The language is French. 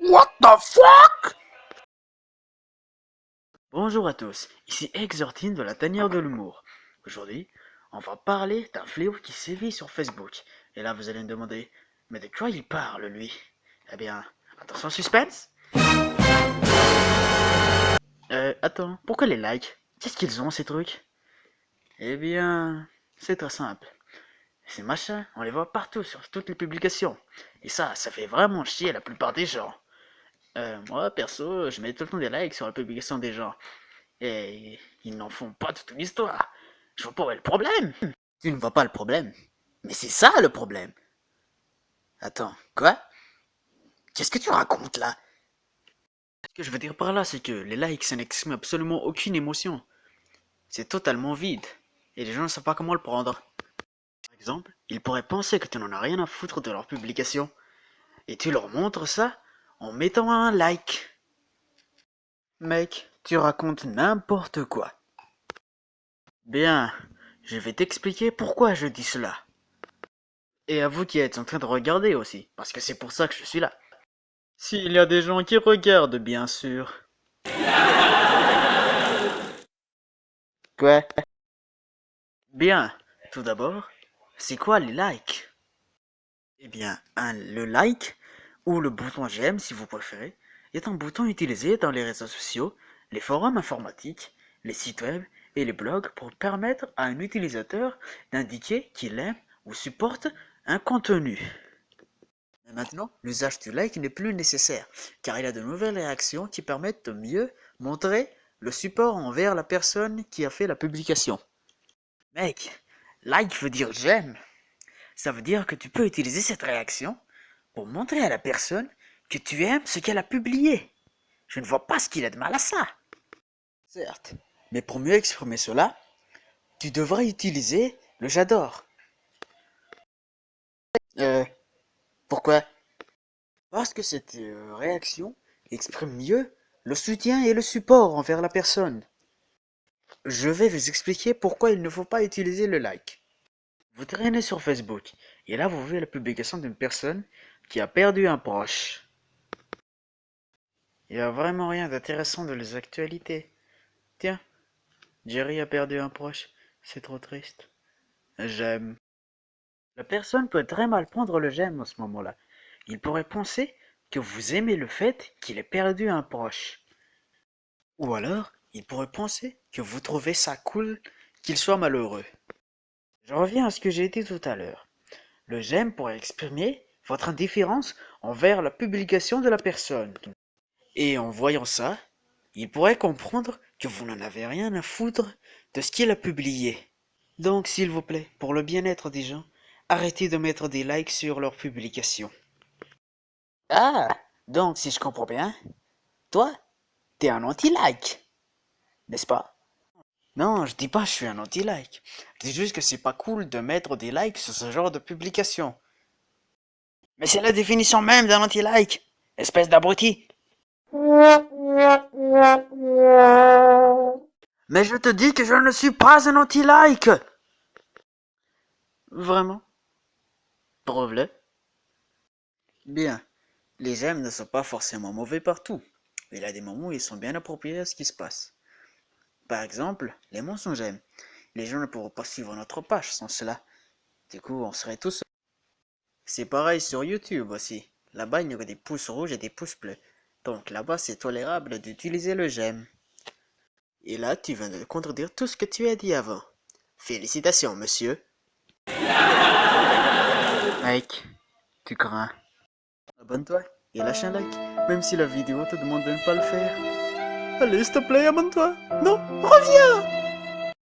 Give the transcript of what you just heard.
What the fuck? Bonjour à tous, ici Exortine de la tanière de l'humour. Aujourd'hui, on va parler d'un fléau qui sévit sur Facebook. Et là, vous allez me demander, mais de quoi il parle, lui? Eh bien, attention suspense. Attends, pourquoi les likes? Qu'est-ce qu'ils ont, ces trucs? Eh bien, c'est très simple. Ces machins, on les voit partout sur toutes les publications. Et ça fait vraiment chier la plupart des gens. Moi, perso, je mets tout le temps des likes sur la publication des gens. Et ils n'en font pas toute une histoire. Je vois pas où est le problème. Tu ne vois pas le problème. Mais c'est ça le problème. Attends, quoi? Qu'est-ce que tu racontes là? Ce que je veux dire par là, c'est que les likes, ça n'exprime absolument aucune émotion. C'est totalement vide. Et les gens ne savent pas comment le prendre. Par exemple, ils pourraient penser que tu n'en as rien à foutre de leur publication. Et tu leur montres ça en mettant un like. Mec, tu racontes n'importe quoi. Bien, je vais t'expliquer pourquoi je dis cela. Et à vous qui êtes en train de regarder aussi, parce que c'est pour ça que je suis là. S'il y a des gens qui regardent, bien sûr. Quoi? Bien, tout d'abord, c'est quoi les likes? Eh bien, le like, ou le bouton j'aime si vous préférez, est un bouton utilisé dans les réseaux sociaux, les forums informatiques, les sites web et les blogs pour permettre à un utilisateur d'indiquer qu'il aime ou supporte un contenu. Mais maintenant, l'usage du like n'est plus nécessaire, car il y a de nouvelles réactions qui permettent de mieux montrer le support envers la personne qui a fait la publication. Mec, like veut dire j'aime. Ça veut dire que tu peux utiliser cette réaction pour montrer à la personne que tu aimes ce qu'elle a publié. Je ne vois pas ce qu'il y a de mal à ça. Certes, mais pour mieux exprimer cela, tu devrais utiliser le j'adore. Euh, Pourquoi? Parce que cette réaction exprime mieux le soutien et le support envers la personne. Je vais vous expliquer pourquoi il ne faut pas utiliser le like. Vous traînez sur Facebook et là vous voyez la publication d'une personne qui a perdu un proche. Il n'y a vraiment rien d'intéressant dans les actualités. Tiens, Jerry a perdu un proche, c'est trop triste. J'aime. La personne peut très mal prendre le j'aime à ce moment-là. Il pourrait penser que vous aimez le fait qu'il ait perdu un proche. Ou alors, il pourrait penser que vous trouvez ça cool qu'il soit malheureux. Je reviens à ce que j'ai dit tout à l'heure. Le j'aime pourrait exprimer votre indifférence envers la publication de la personne. Et en voyant ça, il pourrait comprendre que vous n'en avez rien à foutre de ce qu'il a publié. Donc, s'il vous plaît, pour le bien-être des gens, arrêtez de mettre des likes sur leurs publications. Ah, donc si je comprends bien, toi, t'es un anti-like, n'est-ce pas? Non, je dis pas que je suis un anti-like. Je dis juste que c'est pas cool de mettre des likes sur ce genre de publication. Mais c'est la définition même d'un anti-like, espèce d'abruti. Mais je te dis que je ne suis pas un anti-like. Vraiment? Preuve-le. Bien, les j'aime ne sont pas forcément mauvais partout. Il y a des moments où ils sont bien appropriés à ce qui se passe. Par exemple, les mensonges j'aime. Les gens ne pourront pas suivre notre page sans cela. Du coup, on serait tous. C'est pareil sur YouTube aussi. Là-bas, il y aurait des pouces rouges et des pouces bleus. Donc là-bas, c'est tolérable d'utiliser le j'aime. Et là, tu viens de contredire tout ce que tu as dit avant. Félicitations, monsieur. Mike, tu crains. Abonne-toi et lâche un like, même si la vidéo te demande de ne pas le faire. Allez, s'il te plaît, abonne-toi. Non, reviens!